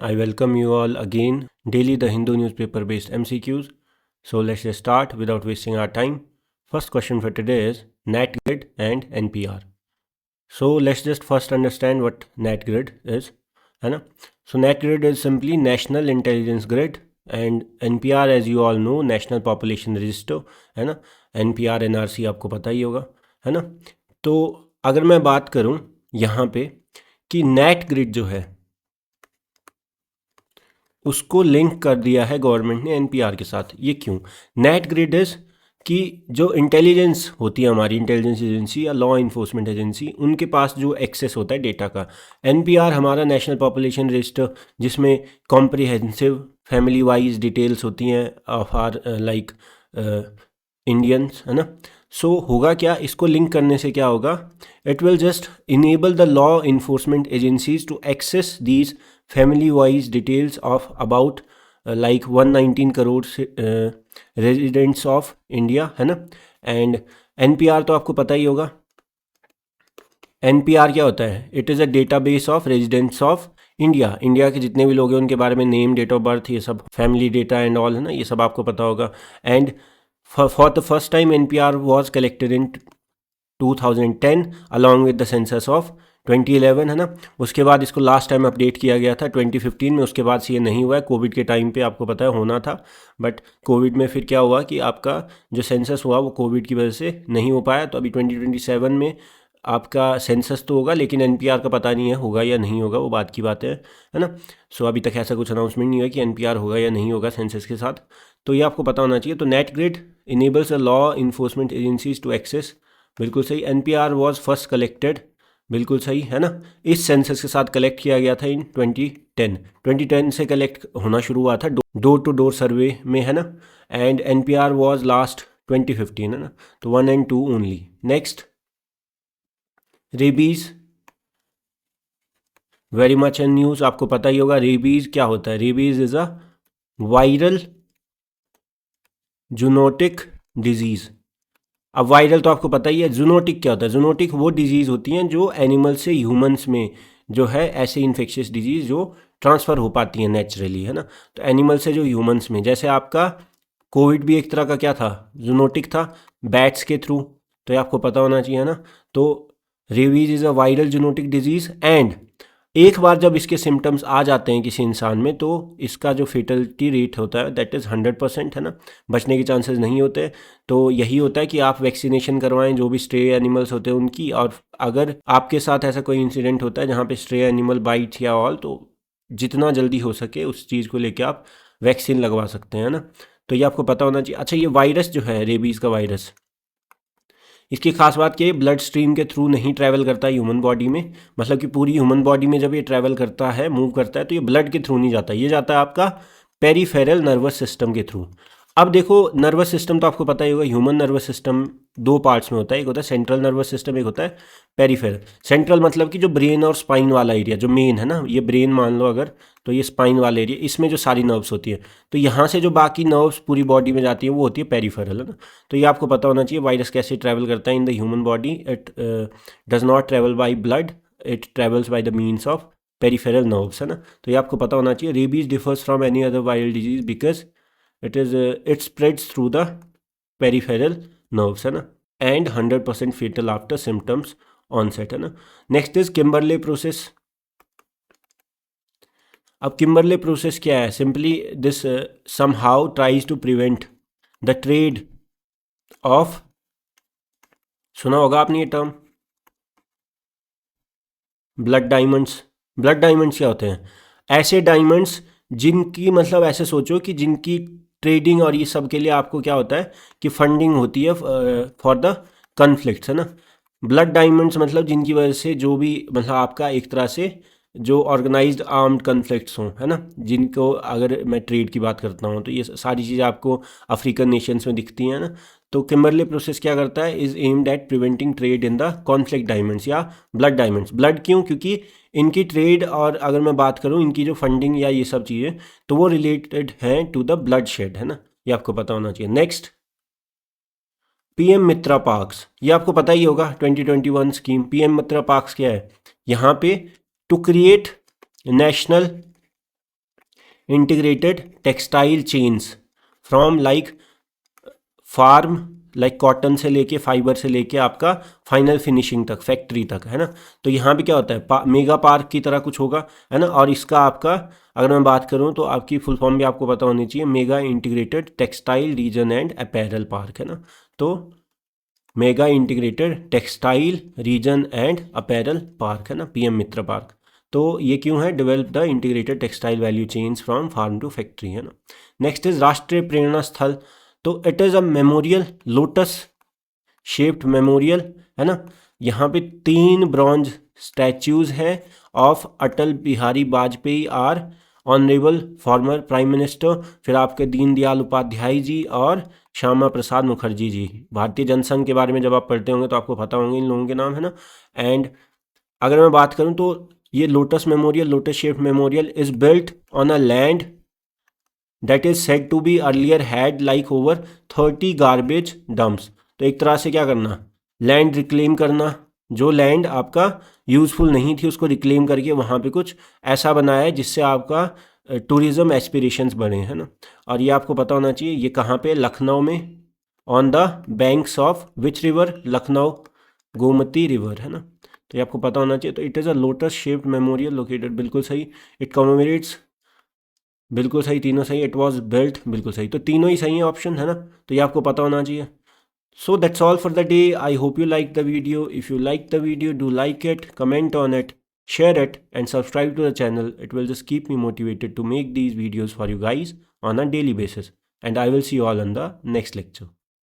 I welcome you all again. Daily the Hindu newspaper based MCQs. So let's just start without wasting our time. First question for today is NatGrid and NPR. So let's just first understand what NatGrid is. है ना? So NatGrid is simply National Intelligence Grid and NPR as you all know National Population Register है ना. NPR NRC आपको पता ही होगा है ना. तो अगर मैं बात करूं यहाँ पे कि NatGrid जो है उसको लिंक कर दिया है गवर्नमेंट ने एनपीआर के साथ. ये क्यों? नेट ग्रिड इज कि जो इंटेलिजेंस होती है हमारी इंटेलिजेंस एजेंसी या लॉ इन्फोर्समेंट एजेंसी उनके पास जो एक्सेस होता है डेटा का. एनपीआर हमारा नेशनल पॉपुलेशन रजिस्टर जिसमें कॉम्प्रिहेंसिव फैमिली वाइज डिटेल्स होती हैं ऑफ आर लाइक इंडियंस है ना. सो होगा क्या, इसको लिंक करने से क्या होगा, it will just enable the law enforcement agencies to access these family wise details of about like 119 crore residents of India है ना. एंड एनपीआर तो आपको पता ही होगा. एनपीआर क्या होता है? It is a database of residents of India. India के जितने भी लोग हैं उनके बारे में नेम, डेट ऑफ बर्थ, ये सब फैमिली डेटा एंड ऑल है ना, ये सब आपको पता होगा. And for the first time NPR was collected in 2010 along with the census of 2011 है ना. उसके बाद इसको लास्ट टाइम अपडेट किया गया था 2015 में. उसके बाद से ये नहीं हुआ है. कोविड के टाइम पे आपको पता है होना था, बट कोविड में फिर क्या हुआ कि आपका जो सेंसस हुआ वो कोविड की वजह से नहीं हो पाया. तो अभी 2027 में आपका सेंसस तो होगा, लेकिन एनपीआर का पता नहीं है होगा या नहीं होगा, वो बात की बात है ना. सो अभी तक ऐसा कुछ अनाउंसमेंट नहीं हुआ कि एनपीआर होगा या नहीं होगा सेंसस के साथ. तो ये आपको पता होना चाहिए. तो net grid enables a law enforcement agencies to access. बिल्कुल सही. NPR was first collected. बिल्कुल सही है ना. इस सेंसस के साथ कलेक्ट किया गया था इन 2010 से कलेक्ट होना शुरू हुआ था डोर टू डोर सर्वे में है ना. एंड एनपीआर वॉज लास्ट 2015 है ना. तो 1 and 2 only. Next, rabies, very much in news. आपको पता ही होगा रेबीज क्या होता है. Rabies is a viral zoonotic disease. अब वायरल तो आपको पता ही है. जूनोटिक क्या होता है? जूनोटिक वो डिजीज़ होती हैं जो एनिमल से ह्यूमंस में जो है ऐसे इन्फेक्शियस डिजीज़ जो ट्रांसफ़र हो पाती हैं नेचुरली है ना. तो एनिमल से जो ह्यूमंस में, जैसे आपका कोविड भी एक तरह का क्या था, जूनोटिक था, बैट्स के थ्रू. तो ये आपको पता होना चाहिए ना. तो rabies is a viral zoonotic disease and एक बार जब इसके सिम्टम्स आ जाते हैं किसी इंसान में तो इसका जो फेटलिटी रेट होता है दैट इज़ 100% है ना. बचने के चांसेस नहीं होते. तो यही होता है कि आप वैक्सीनेशन करवाएं जो भी स्ट्रे एनिमल्स होते हैं उनकी. और अगर आपके साथ ऐसा कोई इंसिडेंट होता है जहाँ पे स्ट्रे एनिमल बाइट या ऑल, तो जितना जल्दी हो सके उस चीज़ को लेके आप वैक्सीन लगवा सकते हैं ना. तो ये आपको पता होना चाहिए. अच्छा, ये वायरस जो है रेबीज़ का वायरस, इसकी खास बात क्या है, ब्लड स्ट्रीम के थ्रू नहीं ट्रैवल करता है ह्यूमन बॉडी में. मतलब कि पूरी ह्यूमन बॉडी में जब ये ट्रैवल करता है, मूव करता है, तो ये ब्लड के थ्रू नहीं जाता. ये जाता है आपका पेरीफेरल नर्वस सिस्टम के थ्रू. अब देखो, नर्वस सिस्टम तो आपको पता ही होगा. ह्यूमन नर्वस सिस्टम दो पार्ट्स में होता है. एक होता है सेंट्रल नर्वस सिस्टम, एक होता है पेरीफेरल. सेंट्रल मतलब कि जो ब्रेन और स्पाइन वाला एरिया जो मेन है ना, ये ब्रेन मान लो अगर, तो ये स्पाइन वाला एरिया, इसमें जो सारी नर्व्स होती है. तो यहाँ से जो बाकी नर्व्स पूरी बॉडी में जाती है वो होती है पेरीफेरल है ना. तो ये आपको पता होना चाहिए वायरस कैसे ट्रैवल करता है in the human body. It does not travel by blood, it travels by the means of peripheral nerves है ना. तो ये आपको पता होना चाहिए. Rabies differs from any other viral disease because it spreads through the peripheral nerves है ना. And 100% fatal after symptoms onset है ना. Next is Kimberley process. अब किम्बरले प्रोसेस क्या है? Simply this somehow tries to prevent the trade off, सुना होगा आपने ये term, blood diamonds. Blood diamonds क्या होते हैं? ऐसे डायमंड्स जिनकी, मतलब ऐसे सोचो कि जिनकी ट्रेडिंग और ये सब के लिए आपको क्या होता है कि फंडिंग होती है फॉर द कन्फ्लिक्ट्स है ना. ब्लड डायमंड्स मतलब जिनकी वजह से जो भी, मतलब आपका एक तरह से जो ऑर्गेनाइज्ड आर्म्ड कन्फ्लिक्ट्स हों है ना, जिनको अगर मैं ट्रेड की बात करता हूँ तो ये सारी चीज़ें आपको अफ्रीकन नेशंस में दिखती हैं ना. तो किम्बरले प्रोसेस क्या करता है, is aimed at preventing trade in the conflict diamonds या ब्लड डायमंड्स. ब्लड क्यों? क्योंकि इनकी ट्रेड और अगर मैं बात करूँ इनकी जो फंडिंग या ये सब चीज़ें, तो वो रिलेटेड हैं टू द ब्लड शेड है ना. ये आपको पता होना चाहिए. नेक्स्ट, पीएम मित्रा पार्क्स. ये आपको पता ही होगा 2021 स्कीम. पीएम मित्रा पार्क्स क्या है? यहाँ पे to create national integrated textile chains from like farm like cotton से लेके फाइबर से लेके आपका फाइनल फिनिशिंग तक फैक्ट्री तक, है ना। तो यहाँ पे क्या होता है, मेगा पार्क की तरह कुछ होगा, है ना। और इसका आपका अगर मैं बात करूँ तो आपकी फुल फॉर्म भी आपको पता होनी चाहिए, mega integrated textile region and apparel park, है ना। तो mega integrated textile region and apparel park, है ना, पीएम मित्र पार्क। तो ये क्यों है, develop the integrated textile value chains from farm to factory, है ना। Next is Rashtriya Prerna Sthal. तो it is a memorial, lotus shaped memorial, है ना। यहाँ पे 3 ब्रॉन्ज स्टैच्यूज हैं of Atal Bihari Vajpayee our honourable former prime minister, फिर आपके दीनदयाल उपाध्याय जी और श्यामा प्रसाद मुखर्जी जी। भारतीय जनसंघ के बारे में जब आप पढ़ते होंगे तो आपको पता होंगे इन लोगों के नाम, है ना। एंड अगर मैं बात करूँ तो ये lotus memorial, lotus shaped memorial is built on a land that is said to be earlier had like over 30 garbage dumps। तो एक तरह से क्या करना, लैंड रिक्लेम करना, जो लैंड आपका यूजफुल नहीं थी उसको रिक्लेम करके वहाँ पे कुछ ऐसा बनाया है जिससे आपका टूरिज्म एस्पिरेशंस बढ़े, है ना। और ये आपको पता होना चाहिए, ये कहाँ पे, लखनऊ में, on the banks of which river, Lucknow Gomti river, है ना। तो ये आपको पता होना चाहिए। तो it is a lotus shaped memorial located, बिल्कुल सही। इट कमेमोरेट्स, बिल्कुल सही, तीनों सही। इट वॉज बिल्ट, बिल्कुल सही। तो तीनों ही सही है ऑप्शन, है ना। तो ये आपको पता होना चाहिए। So that's all for the day. I hope you like the video. If you like the video, do like it, comment on it, share it and subscribe to the channel. It will just keep me motivated to make these videos for you guys on a daily basis. And I will see you all in the next lecture.